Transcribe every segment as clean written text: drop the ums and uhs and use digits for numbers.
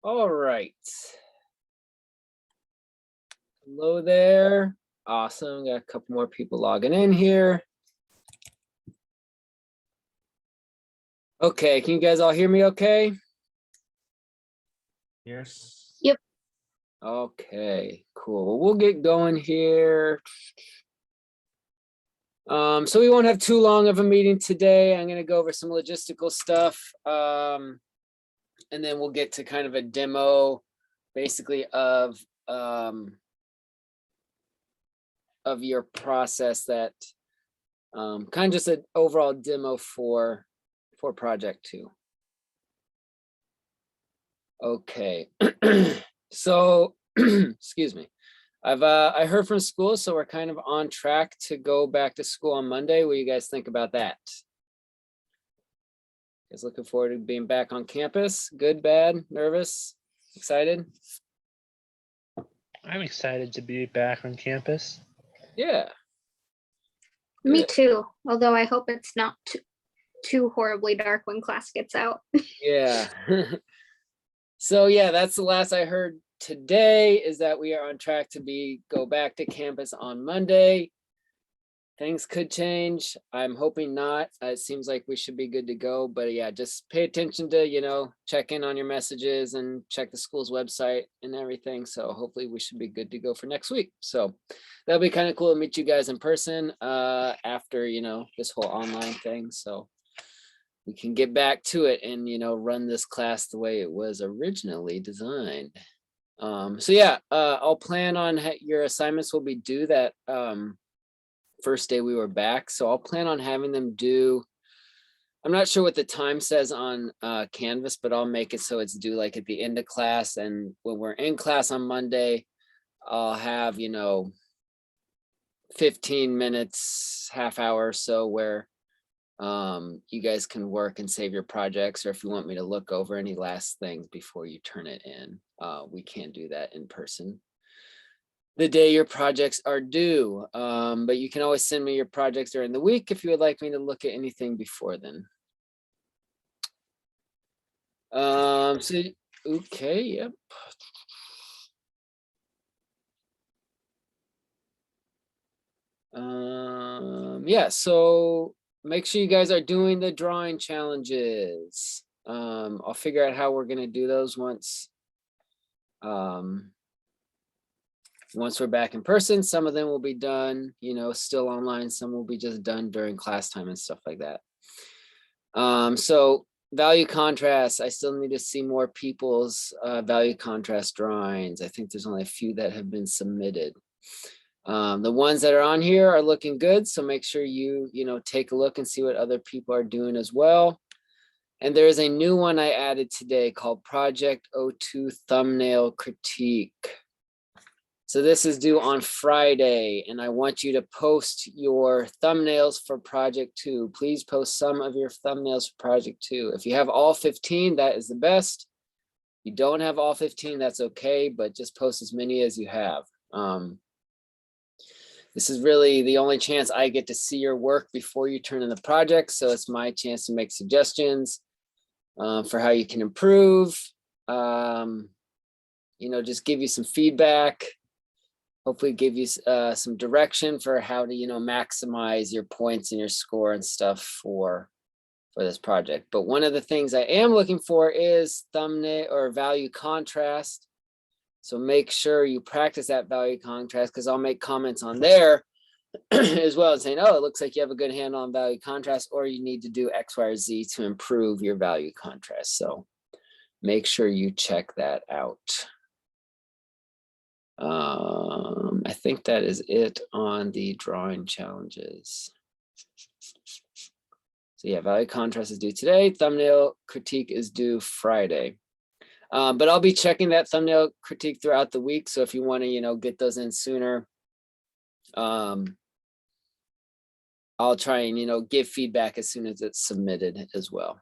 All right. Hello there. Awesome. Got a couple more people logging in here. Okay, can you guys all hear me okay? Yes. Yep. Okay, cool. Well, we'll get going here. So we won't have too long of a meeting today. I'm going to go over some logistical stuff. And then we'll get to kind of a demo basically of your process that kind of just an overall demo for project 2. Okay. So excuse me. I heard from school, so we're kind of on track to go back to school on Monday. What do you guys think about that? Guys looking forward to being back on campus? Good, bad, nervous, excited? I'm excited to be back on campus. Yeah. Me Good. too. Although I hope it's not too horribly dark when class gets out. Yeah. So yeah, that's the last I heard today, is that we are on track to go back to campus on Monday. Things could change. I'm hoping not. It seems like we should be good to go, but yeah, just pay attention to, check in on your messages and check the school's website and everything. So hopefully we should be good to go for next week. So that'll be kind of cool to meet you guys in person after, this whole online thing. So we can get back to it and, run this class the way it was originally designed. So yeah, I'll plan on your assignments will be due that first day we were back. So I'll plan on having them do, I'm not sure what the time says on Canvas, but I'll make it so it's due like at the end of class. And when we're in class on Monday, I'll have, 15 minutes, half hour or so where you guys can work and save your projects, or if you want me to look over any last things before you turn it in, we can't do that in person the day your projects are due. But you can always send me your projects during the week if you would like me to look at anything before then. So, okay, yep. Yeah, so make sure you guys are doing the drawing challenges. I'll figure out how we're gonna do those once we're back in person. Some of them will be done, still online. Some will be just done during class time and stuff like that. So value contrast, I still need to see more people's value contrast drawings. I think there's only a few that have been submitted. The ones that are on here are looking good. So make sure you take a look and see what other people are doing as well. And there is a new one I added today called Project 02 Thumbnail Critique. So this is due on Friday, and I want you to post your thumbnails for Project 2. Please post some of your thumbnails for Project 2. If you have all 15, that is the best. If you don't have all 15, that's okay, but just post as many as you have. This is really the only chance I get to see your work before you turn in the project. So it's my chance to make suggestions for how you can improve, just give you some feedback. Hopefully give you some direction for how to, maximize your points and your score and stuff for this project. But one of the things I am looking for is thumbnail or value contrast. So make sure you practice that value contrast, because I'll make comments on there as well and saying, oh, it looks like you have a good handle on value contrast, or you need to do X, Y, or Z to improve your value contrast. So make sure you check that out. I think that is it on the drawing challenges. So yeah, value contrast is due today. Thumbnail critique is due Friday. But I'll be checking that thumbnail critique throughout the week. So if you want to, get those in sooner, I'll try and, give feedback as soon as it's submitted as well.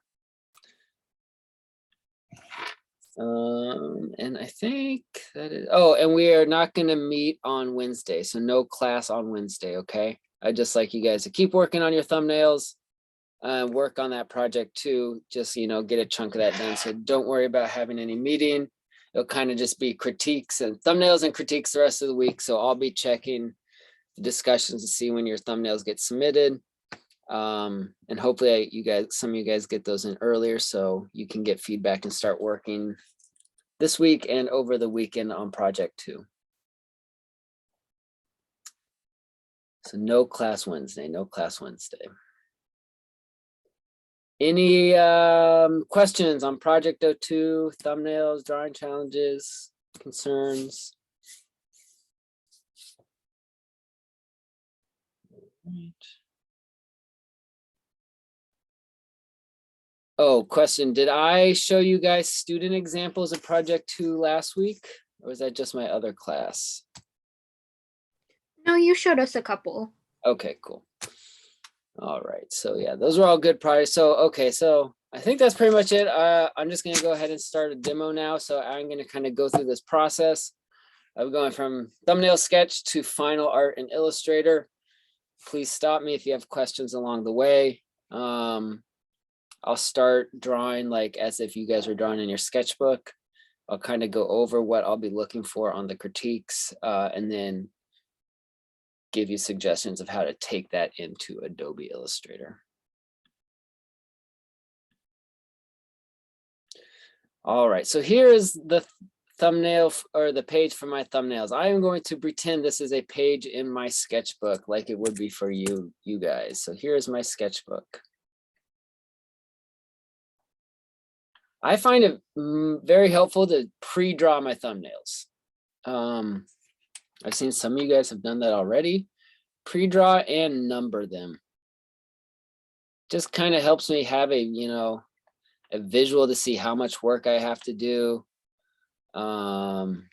And I think that is, and we are not going to meet on Wednesday. So no class on Wednesday. Okay. I just like you guys to keep working on your thumbnails, work on that project too. Just, get a chunk of that done. So don't worry about having any meeting. it'll kind of just be critiques and thumbnails and critiques the rest of the week. So I'll be checking the discussions to see when your thumbnails get submitted. And hopefully some of you guys get those in earlier so you can get feedback and start working this week and over the weekend on project 2. So no class Wednesday. Any questions on project 02, thumbnails, drawing challenges, concerns? Right. Oh, question. Did I show you guys student examples of project 2 last week? Or was that just my other class? No, you showed us a couple. Okay, cool. All right. So yeah, those were all good projects. So, okay. So I think that's pretty much it. I'm just going to go ahead and start a demo now. So I'm going to kind of go through this process of going from thumbnail sketch to final art in Illustrator. Please stop me if you have questions along the way. I'll start drawing like as if you guys were drawing in your sketchbook. I'll kind of go over what I'll be looking for on the critiques and then give you suggestions of how to take that into Adobe Illustrator. All right, so here is the thumbnail or the page for my thumbnails. I am going to pretend this is a page in my sketchbook like it would be for you guys. So here's my sketchbook. I find it very helpful to pre-draw my thumbnails. I've seen some of you guys have done that already. Pre-draw and number them. Just kind of helps me have a visual to see how much work I have to do. And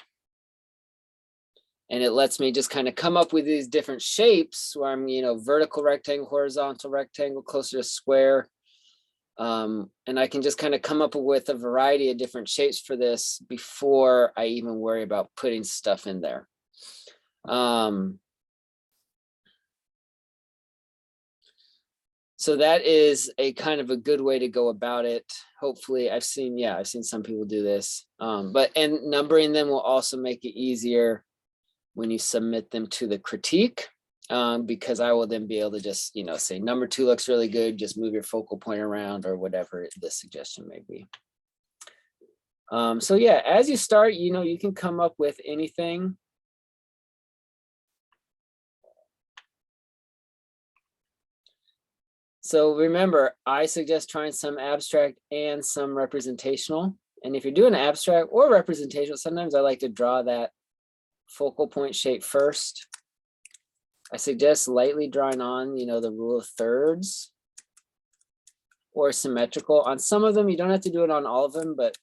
it lets me just kind of come up with these different shapes where I'm, vertical rectangle, horizontal rectangle, closer to square. And I can just kind of come up with a variety of different shapes for this before I even worry about putting stuff in there. So that is a kind of a good way to go about it. Hopefully I've seen some people do this, and numbering them will also make it easier when you submit them to the critique. Because I will then be able to just, say number 2 looks really good, just move your focal point around or whatever the suggestion may be. So yeah, as you start, you can come up with anything. So remember, I suggest trying some abstract and some representational. And if you're doing abstract or representational, sometimes I like to draw that focal point shape first. I suggest lightly drawing on, the rule of thirds or symmetrical. On some of them, you don't have to do it on all of them, but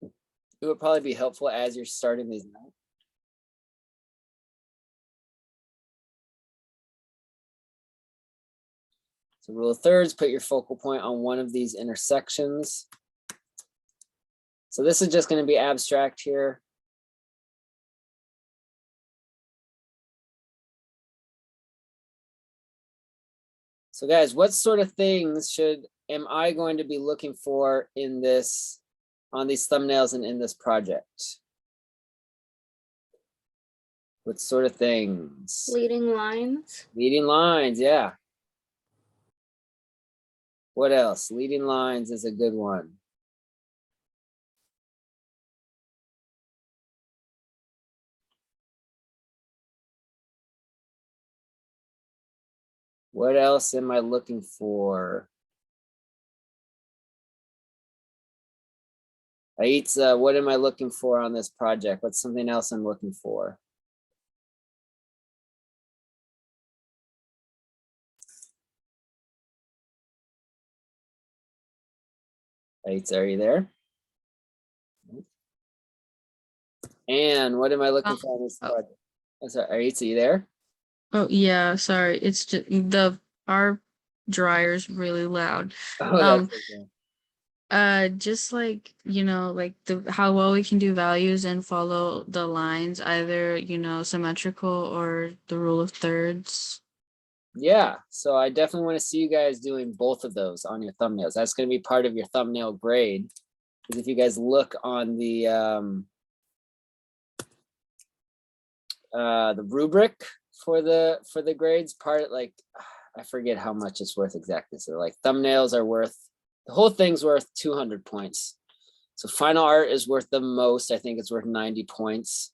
it would probably be helpful as you're starting these out. So rule of thirds, put your focal point on one of these intersections. So this is just going to be abstract here. So guys, what sort of things am I going to be looking for in this, on these thumbnails and in this project? What sort of things? Leading lines. Leading lines, yeah. What else? Leading lines is a good one. What else am I looking for? Aitza, what am I looking for on this project? What's something else I'm looking for? Aitza, are you there? And what am I looking for on this project? Oh, sorry, Aitza, you there? Oh yeah, sorry. It's just our dryer's really loud. Oh, that's okay. Just like, like how well we can do values and follow the lines, either, symmetrical or the rule of thirds. Yeah, so I definitely want to see you guys doing both of those on your thumbnails. That's going to be part of your thumbnail grade. is if you guys look on the rubric for the grades part, like I forget how much it's worth exactly. So like thumbnails are worth, the whole thing's worth 200 points. So final art is worth the most. I think it's worth 90 points.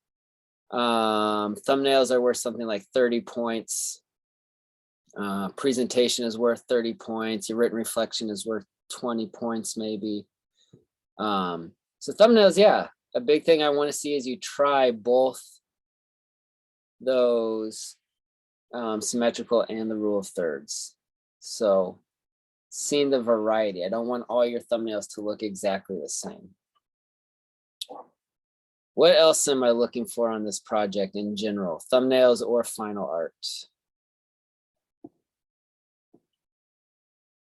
Thumbnails are worth something like 30 points. Presentation is worth 30 points. Your written reflection is worth 20 points maybe. So thumbnails, yeah, a big thing I want to see is you try both those symmetrical and the rule of thirds. So seeing the variety. I don't want all your thumbnails to look exactly the same. What else am I looking for on this project in general? Thumbnails or final art?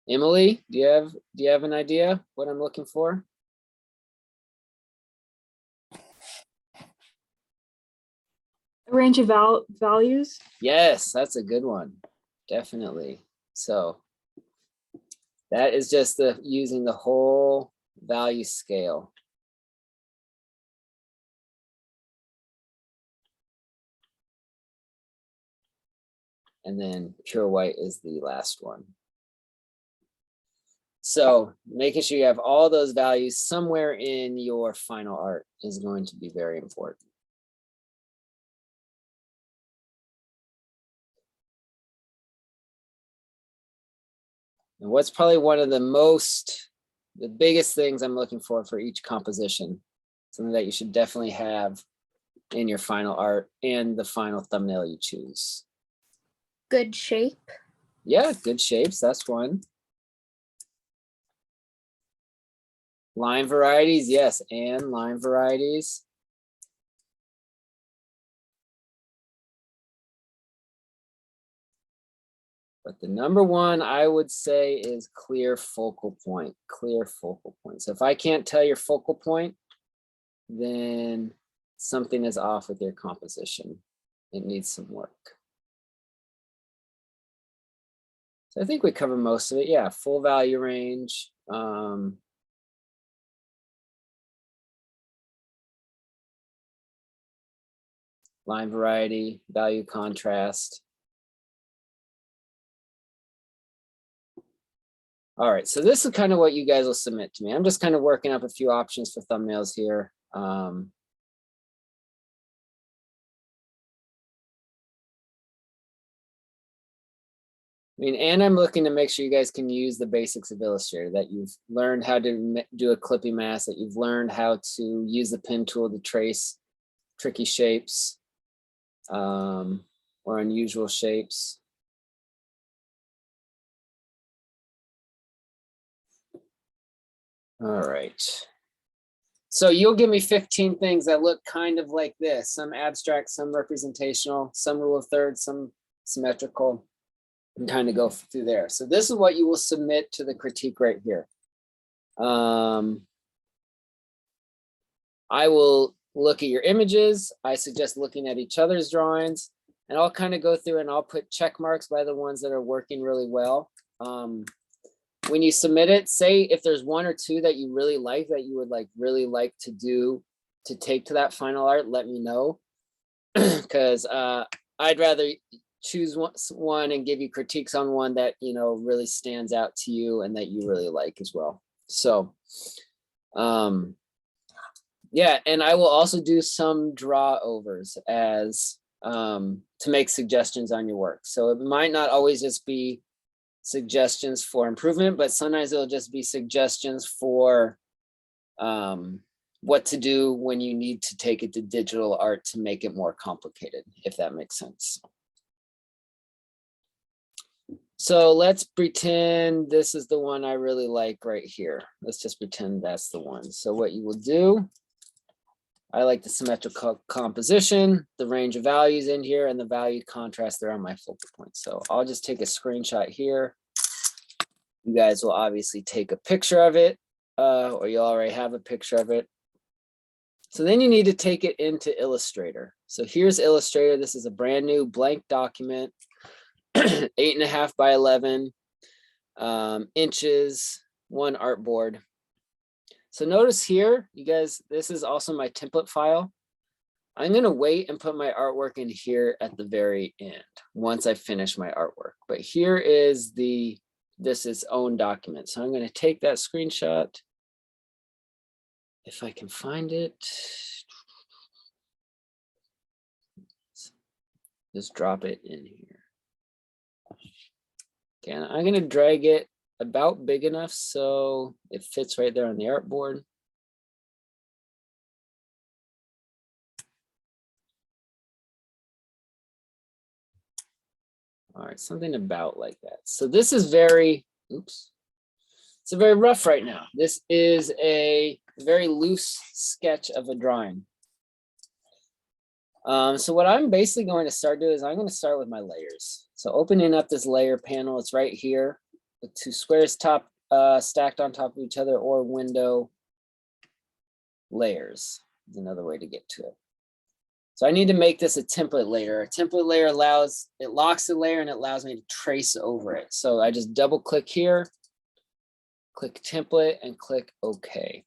Emily, do you have an idea what I'm looking for? A range of values. Yes, that's a good one. Definitely. So that is just using the whole value scale. And then pure white is the last one. So making sure you have all those values somewhere in your final art is going to be very important. And what's probably one of the biggest things I'm looking for each composition, something that you should definitely have in your final art and the final thumbnail you choose. Good shape. Yeah, good shapes, that's one. Line varieties, yes, and line varieties. But the number one I would say is clear focal point, clear focal point. So if I can't tell your focal point, then something is off with your composition. It needs some work. So I think we cover most of it. Yeah, full value range. Line variety, value contrast. All right, so this is kind of what you guys will submit to me. I'm just kind of working up a few options for thumbnails here. I mean, and I'm looking to make sure you guys can use the basics of Illustrator, that you've learned how to do a clippy mask, that you've learned how to use the pen tool to trace tricky shapes or unusual shapes. All right. So you'll give me 15 things that look kind of like this, some abstract, some representational, some rule of thirds, some symmetrical, and kind of go through there. So this is what you will submit to the critique right here. I will look at your images. I suggest looking at each other's drawings, and I'll kind of go through and I'll put check marks by the ones that are working really well. When you submit it, say if there's one or two that you really like, that you would really like to take to that final art, let me know. Because I'd rather choose one and give you critiques on one that, you know, really stands out to you and that you really like as well. So, yeah, and I will also do some draw overs as to make suggestions on your work. So it might not always just be suggestions for improvement, but sometimes it'll just be suggestions for what to do when you need to take it to digital art to make it more complicated, if that makes sense. So let's pretend this is the one I really like right here. Let's just pretend that's the one. So what you will do, I like the symmetrical composition, the range of values in here, and the value contrast there on my focal point. So I'll just take a screenshot here. You guys will obviously take a picture of it, or you already have a picture of it. So then you need to take it into Illustrator. So here's Illustrator. This is a brand new blank document, 8.5 by 11 inches, one artboard. So notice here, you guys, this is also my template file. I'm gonna wait and put my artwork in here at the very end, once I finish my artwork. But here is this is own document. So I'm gonna take that screenshot. If I can find it. Just drop it in here. Okay, and I'm gonna drag it about big enough so it fits right there on the artboard. All right, something about like that. So this is very, oops. It's a very rough right now. This is a very loose sketch of a drawing. So what I'm basically going to start doing is I'm going to start with my layers. So opening up this layer panel, it's right here with two squares stacked on top of each other, or window layers is another way to get to it. So I need to make this a template layer. A template layer it locks the layer and it allows me to trace over it. So I just double click here, click template and click OK.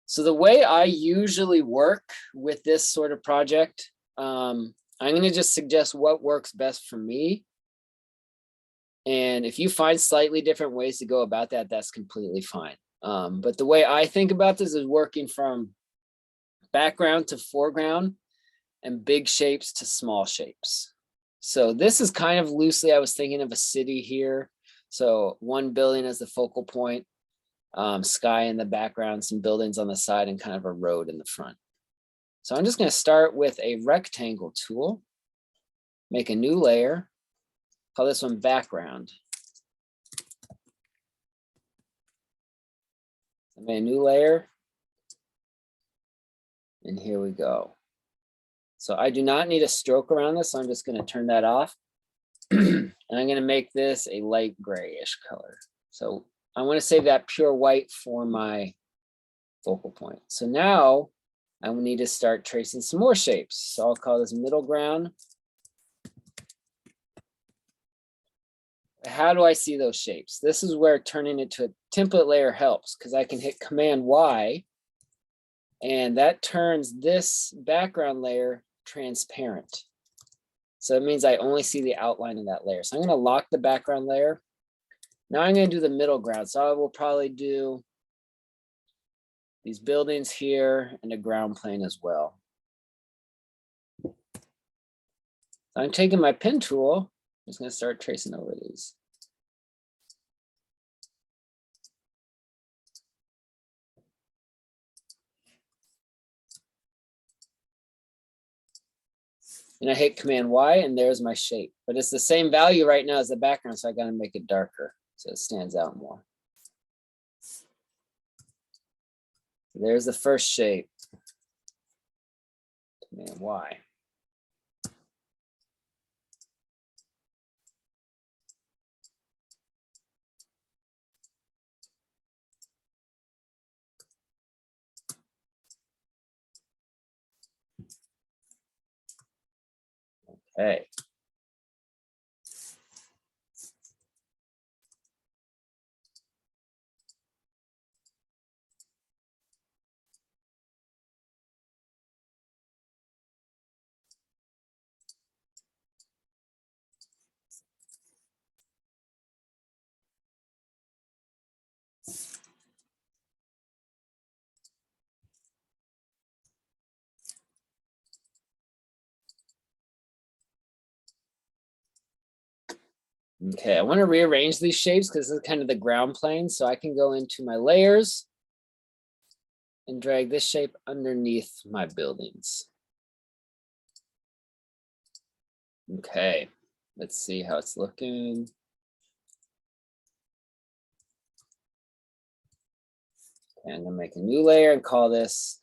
So the way I usually work with this sort of project, I'm going to just suggest what works best for me. And if you find slightly different ways to go about that, that's completely fine. But the way I think about this is working from background to foreground and big shapes to small shapes. So this is kind of loosely, I was thinking of a city here. So one building as the focal point, sky in the background, some buildings on the side, and kind of a road in the front. So I'm just going to start with a rectangle tool, make a new layer, call this one background. I made a new layer, and here we go. So I do not need a stroke around this, so I'm just going to turn that off. And I'm going to make this a light grayish color. So I want to save that pure white for my focal point. So now I will need to start tracing some more shapes. So I'll call this middle ground. How do I see those shapes? This is where turning it to a template layer helps, because I can hit Command Y and that turns this background layer transparent. So it means I only see the outline of that layer. So I'm going to lock the background layer. Now I'm going to do the middle ground. So I will probably do these buildings here and a ground plane as well. I'm taking my pen tool. I'm just going to start tracing over these. And I hit Command Y and there's my shape. But it's the same value right now as the background, so I got to make it darker so it stands out more. There's the first shape. Command Y. Okay. Okay, I want to rearrange these shapes because this is kind of the ground plane. So I can go into my layers and drag this shape underneath my buildings. Okay, let's see how it's looking. Okay, I'm gonna make a new layer and call this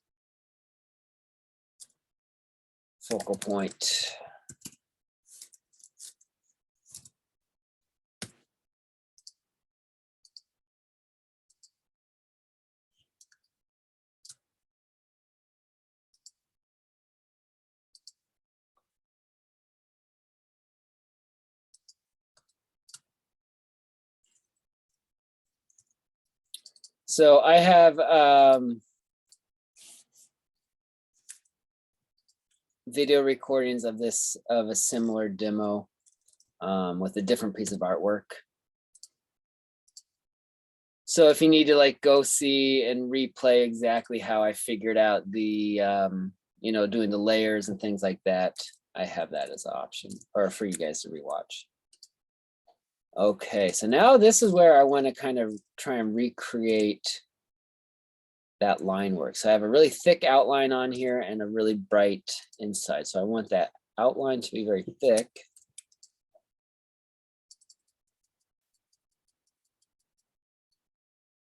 focal point. So I have video recordings of this, of a similar demo with a different piece of artwork. So if you need to like go see and replay exactly how I figured out the, you know, doing the layers and things like that, I have that as an option, or for you guys to rewatch. Okay, so now this is where I want to kind of try and recreate that line work. So I have a really thick outline on here and a really bright inside. So I want that outline to be very thick.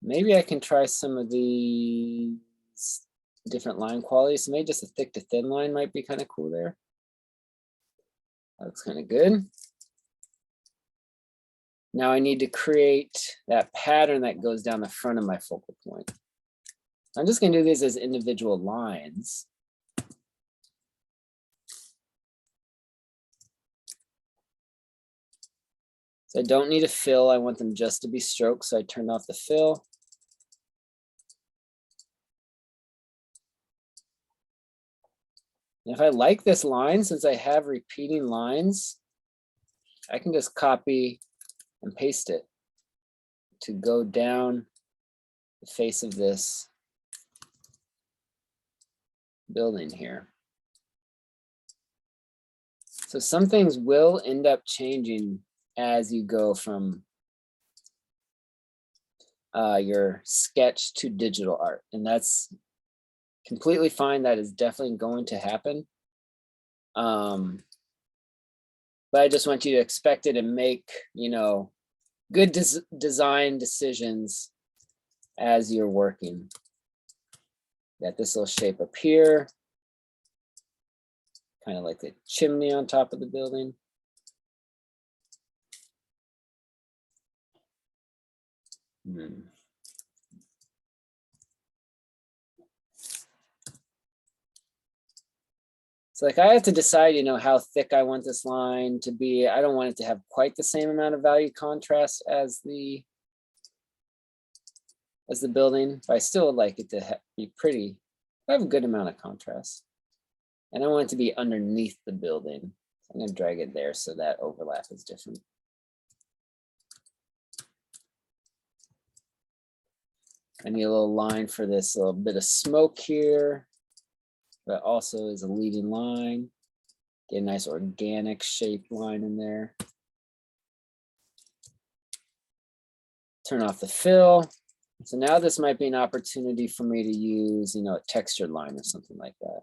Maybe I can try some of these different line qualities. So maybe just a thick to thin line might be kind of cool there. That looks kind of good. Now I need to create that pattern that goes down the front of my focal point. I'm just going to do these as individual lines. So I don't need a fill. I want them just to be strokes. So I turned off the fill. And if I like this line, since I have repeating lines, I can just copy and paste it to go down the face of this building here. So some things will end up changing as you go from your sketch to digital art. And that's completely fine. That is definitely going to happen. But I just want you to expect it and make, you know, good design decisions as you're working. Got this little shape up here, kind of like the chimney on top of the building. So like I have to decide, you know, how thick I want this line to be. I don't want it to have quite the same amount of value contrast as the building, but I still would like it to be pretty, have a good amount of contrast. And I want it to be underneath the building. I'm gonna drag it there so that overlap is different. I need a little line for this little bit of smoke here, but also is a leading line. Get a nice organic shaped line in there. Turn off the fill. So now this might be an opportunity for me to use, you know, a textured line or something like that.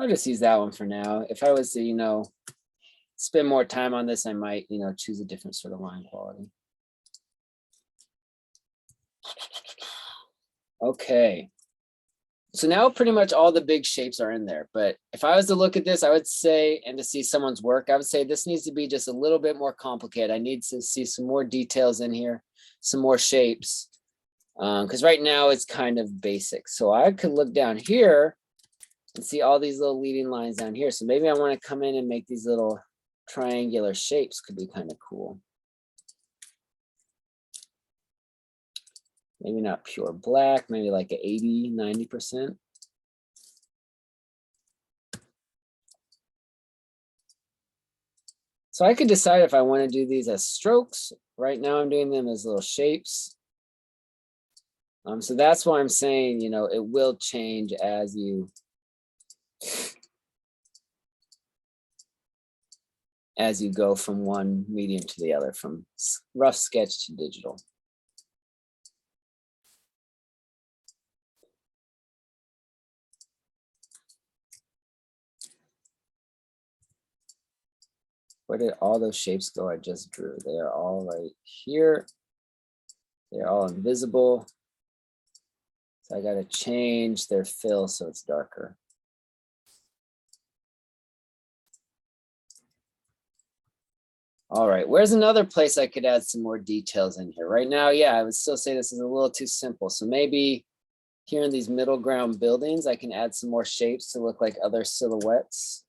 I'll just use that one for now. If I was to, you know, spend more time on this, I might, you know, choose a different sort of line quality. Okay. So now pretty much all the big shapes are in there. But if I was to look at this, I would say, and to see someone's work, I would say this needs to be just a little bit more complicated. I need to see some more details in here, some more shapes. Because right now it's kind of basic. So I could look down here and see all these little leading lines down here. So maybe I want to come in and make these little triangular shapes, could be kind of cool. Maybe not pure black, maybe like a 80, 90%. So I could decide if I want to do these as strokes. Right now I'm doing them as little shapes. So that's why I'm saying, you know, it will change as you go from one medium to the other, from rough sketch to digital. Where did all those shapes go I just drew? They are all right here. They're all invisible. So I got to change their fill so it's darker. All right, where's another place I could add some more details in here? Right now, yeah, I would still say this is a little too simple. So maybe here in these middle ground buildings, I can add some more shapes to look like other silhouettes.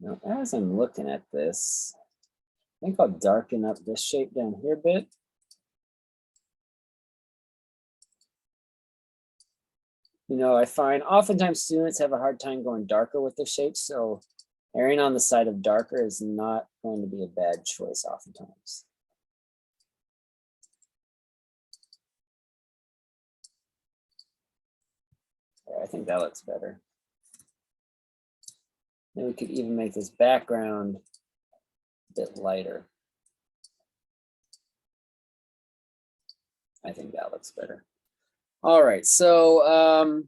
Now, as I'm looking at this, I think I'll darken up this shape down here a bit. You know, I find oftentimes students have a hard time going darker with their shapes, so erring on the side of darker is not going to be a bad choice oftentimes. Yeah, I think that looks better. Then we could even make this background a bit lighter. I think that looks better. All right, so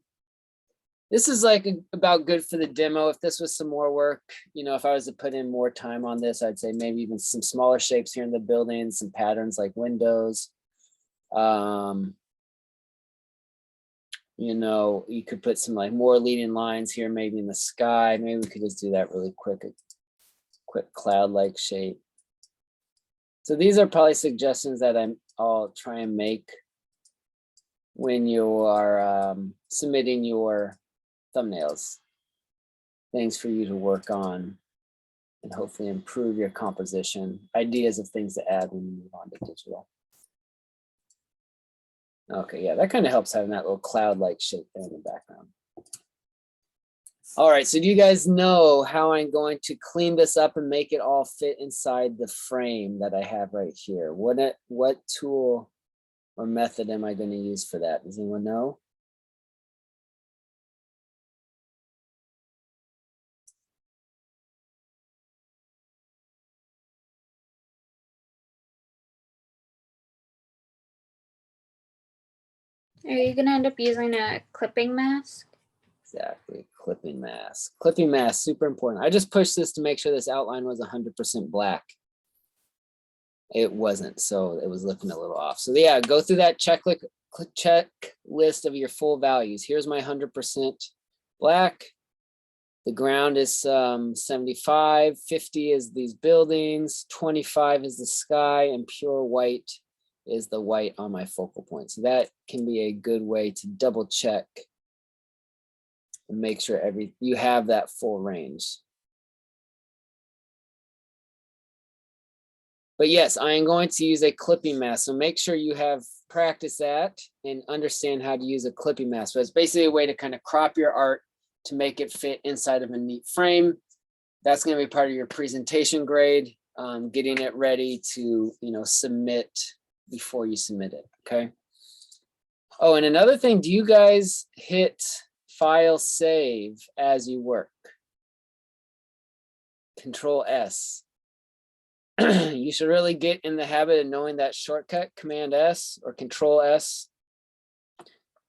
this is like about good for the demo. If this was some more work, you know, if I was to put in more time on this, I'd say maybe even some smaller shapes here in the building, some patterns like windows. You know, you could put some like more leading lines here, maybe in the sky. Maybe we could just do that really quick, a quick cloud-like shape. So these are probably suggestions that I'll try and make when you are submitting your thumbnails. Things for you to work on and hopefully improve your composition. Ideas of things to add when you move on to digital. Okay, yeah, that kind of helps having that little cloud-like shape there in the background. All right, so do you guys know how I'm going to clean this up and make it all fit inside the frame that I have right here? What tool or method am I going to use for that? Does anyone know? Are you gonna end up using a clipping mask? Exactly, clipping mask. Clipping mask, super important. I just pushed this to make sure this outline was 100% black. It wasn't, so it was looking a little off. So yeah, go through that checklist of your full values. Here's my 100% black. The ground is 75, 50 is these buildings, 25 is the sky, and pure white is the white on my focal point. So that can be a good way to double check and make sure you have that full range. But yes, I am going to use a clipping mask. So make sure you have practiced that and understand how to use a clipping mask. So it's basically a way to kind of crop your art to make it fit inside of a neat frame. That's going to be part of your presentation grade, getting it ready to, submit before you submit it, okay? Oh, and another thing, do you guys hit File Save as you work? Control S. You should really get in the habit of knowing that shortcut, Command S or Control S.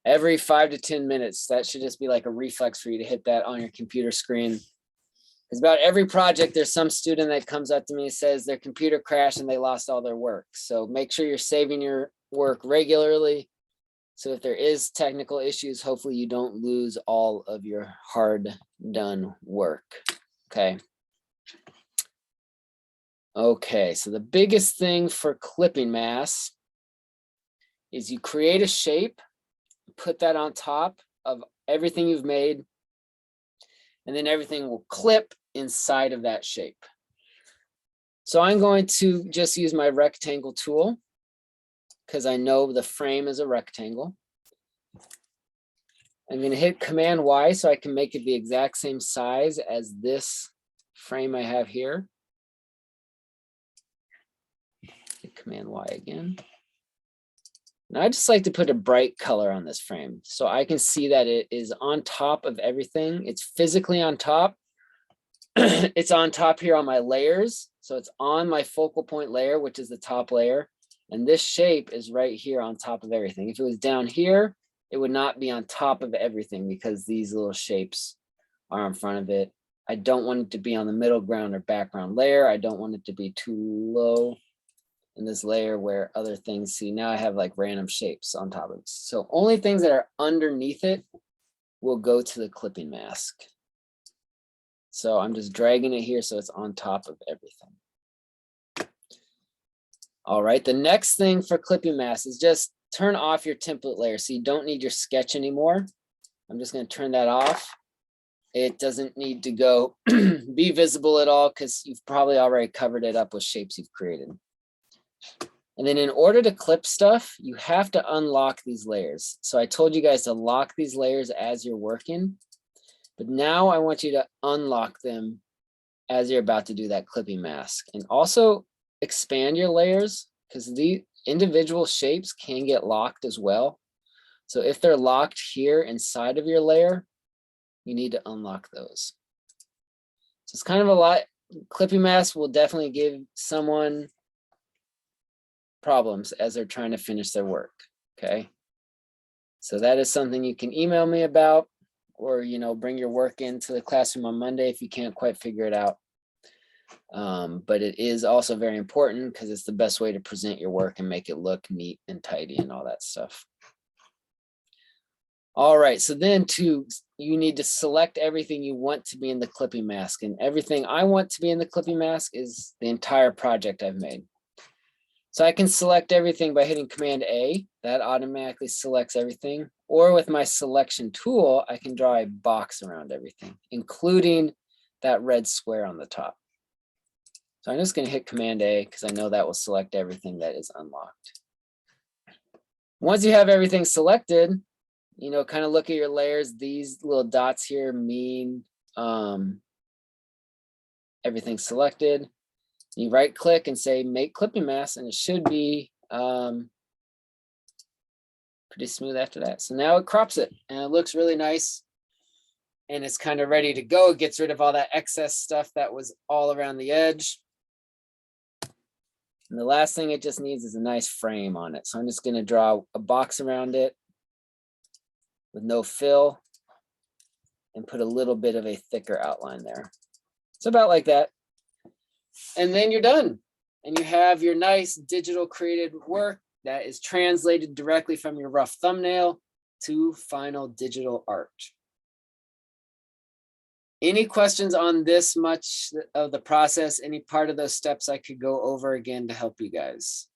Every 5 to 10 minutes, that should just be like a reflex for you to hit that on your computer screen. Because about every project, there's some student that comes up to me and says their computer crashed and they lost all their work. So make sure you're saving your work regularly. So if there is technical issues, hopefully you don't lose all of your hard done work, okay? Okay, so the biggest thing for clipping masks is you create a shape, put that on top of everything you've made, and then everything will clip inside of that shape. So I'm going to just use my rectangle tool because I know the frame is a rectangle. I'm going to hit Command Y so I can make it the exact same size as this frame I have here. Hit Command Y again. And I just like to put a bright color on this frame so I can see that it is on top of everything. It's physically on top. It's on top here on my layers. So it's on my focal point layer, which is the top layer. And this shape is right here on top of everything. If it was down here, it would not be on top of everything because these little shapes are in front of it. I don't want it to be on the middle ground or background layer. I don't want it to be too low in this layer where other things, see now I have like random shapes on top of it. So only things that are underneath it will go to the clipping mask. So I'm just dragging it here so it's on top of everything. All right, the next thing for clipping mask is just turn off your template layer so you don't need your sketch anymore. I'm just going to turn that off. It doesn't need to go be visible at all because you've probably already covered it up with shapes you've created. And then in order to clip stuff, you have to unlock these layers. So I told you guys to lock these layers as you're working, but now I want you to unlock them as you're about to do that clipping mask. And also expand your layers because the individual shapes can get locked as well. So if they're locked here inside of your layer, you need to unlock those. So it's kind of a lot. Clipping mask will definitely give someone problems as they're trying to finish their work. Okay. So that is something you can email me about, or, bring your work into the classroom on Monday if you can't quite figure it out. But it is also very important because it's the best way to present your work and make it look neat and tidy and all that stuff. All right, so then you need to select everything you want to be in the clipping mask, and everything I want to be in the clipping mask is the entire project I've made. So I can select everything by hitting Command A, that automatically selects everything. Or with my selection tool, I can draw a box around everything, including that red square on the top. So I'm just going to hit Command A because I know that will select everything that is unlocked. Once you have everything selected, kind of look at your layers. These little dots here mean everything's selected. You right click and say make clipping mask, and it should be pretty smooth after that. So now it crops it and it looks really nice and it's kind of ready to go. It gets rid of all that excess stuff that was all around the edge. And the last thing it just needs is a nice frame on it. So I'm just going to draw a box around it with no fill and put a little bit of a thicker outline there. It's about like that. And then you're done. And you have your nice digital created work that is translated directly from your rough thumbnail to final digital art. Any questions on this much of the process? Any part of those steps I could go over again to help you guys?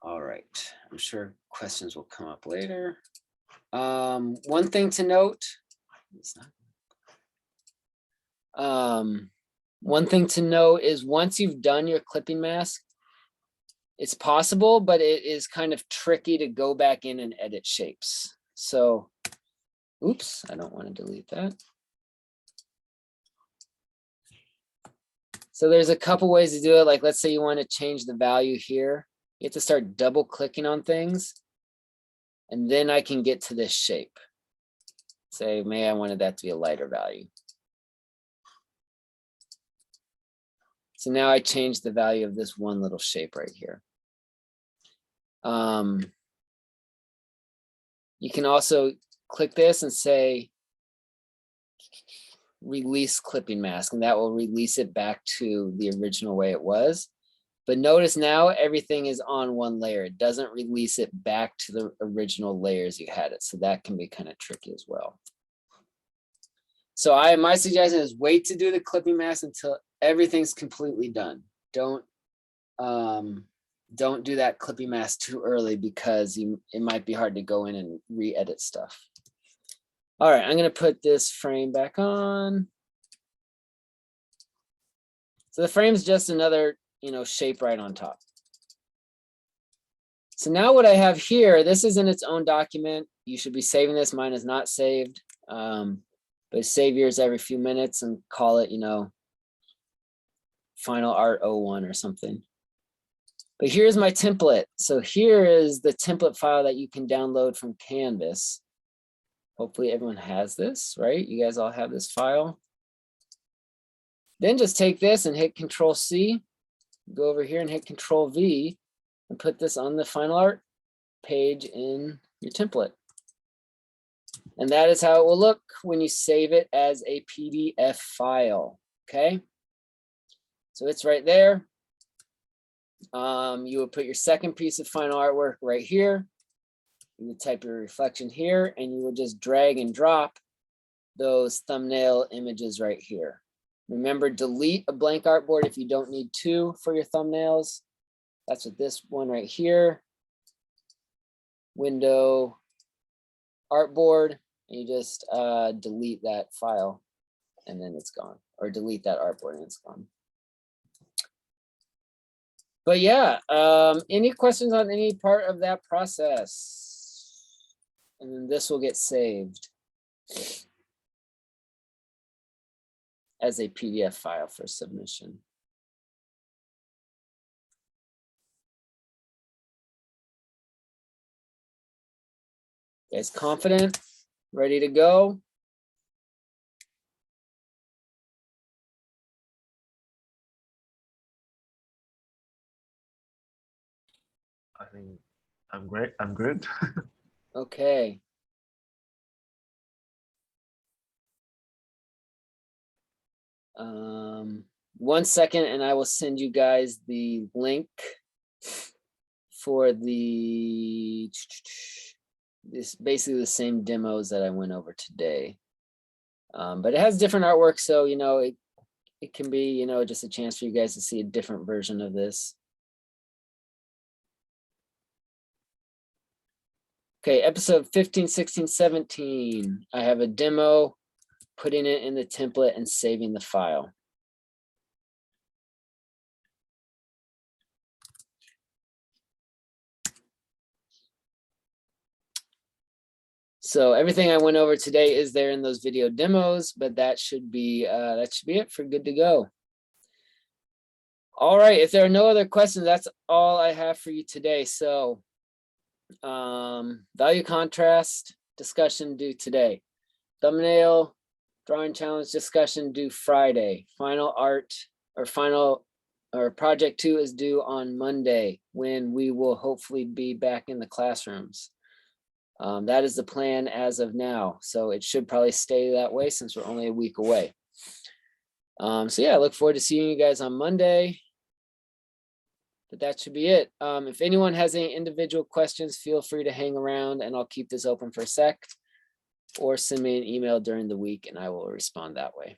All right, I'm sure questions will come up later. One thing to note, is once you've done your clipping mask, it's possible, but it is kind of tricky to go back in and edit shapes. So, oops, I don't want to delete that. So there's a couple ways to do it. Like, let's say you want to change the value here. You have to start double clicking on things. And then I can get to this shape. Say, I wanted that to be a lighter value. So now I changed the value of this one little shape right here. You can also click this and say, release clipping mask, and that will release it back to the original way it was. But notice now everything is on one layer. It doesn't release it back to the original layers you had it. So that can be kind of tricky as well. So my suggestion is wait to do the clipping mask until everything's completely done. Don't do that clipping mask too early because it might be hard to go in and re-edit stuff. All right, I'm gonna put this frame back on. So the frame's just another, shape right on top. So now what I have here, this is in its own document. You should be saving this. Mine is not saved. But save yours every few minutes and call it, Final Art 01 or something. But here's my template. So here is the template file that you can download from Canvas. Hopefully everyone has this, right? You guys all have this file. Then just take this and hit Control C, go over here and hit Control V and put this on the Final Art page in your template. And that is how it will look when you save it as a PDF file, okay? So it's right there. You would put your second piece of final artwork right here. You would type your reflection here and you would just drag and drop those thumbnail images right here. Remember, delete a blank artboard if you don't need two for your thumbnails. That's what this one right here. Window, artboard, and you just delete that file and then it's gone. Or delete that artboard and it's gone. But yeah, any questions on any part of that process? And then this will get saved as a PDF file for submission. You guys confident? Ready to go? I think I'm great. I'm good. Okay. One second and I will send you guys the link for this basically the same demos that I went over today. But it has different artwork, so it can be just a chance for you guys to see a different version of this. Okay, episode 15, 16, 17. I have a demo, putting it in the template and saving the file. So everything I went over today is there in those video demos, but that should be it for good to go. All right, if there are no other questions, that's all I have for you today. So value contrast discussion due today. Thumbnail drawing challenge discussion due Friday. Final art or project 2 is due on Monday, when we will hopefully be back in the classrooms. That is the plan as of now. So it should probably stay that way since we're only a week away. So yeah, I look forward to seeing you guys on Monday. But that should be it. If anyone has any individual questions, feel free to hang around and I'll keep this open for a sec, or send me an email during the week and I will respond that way.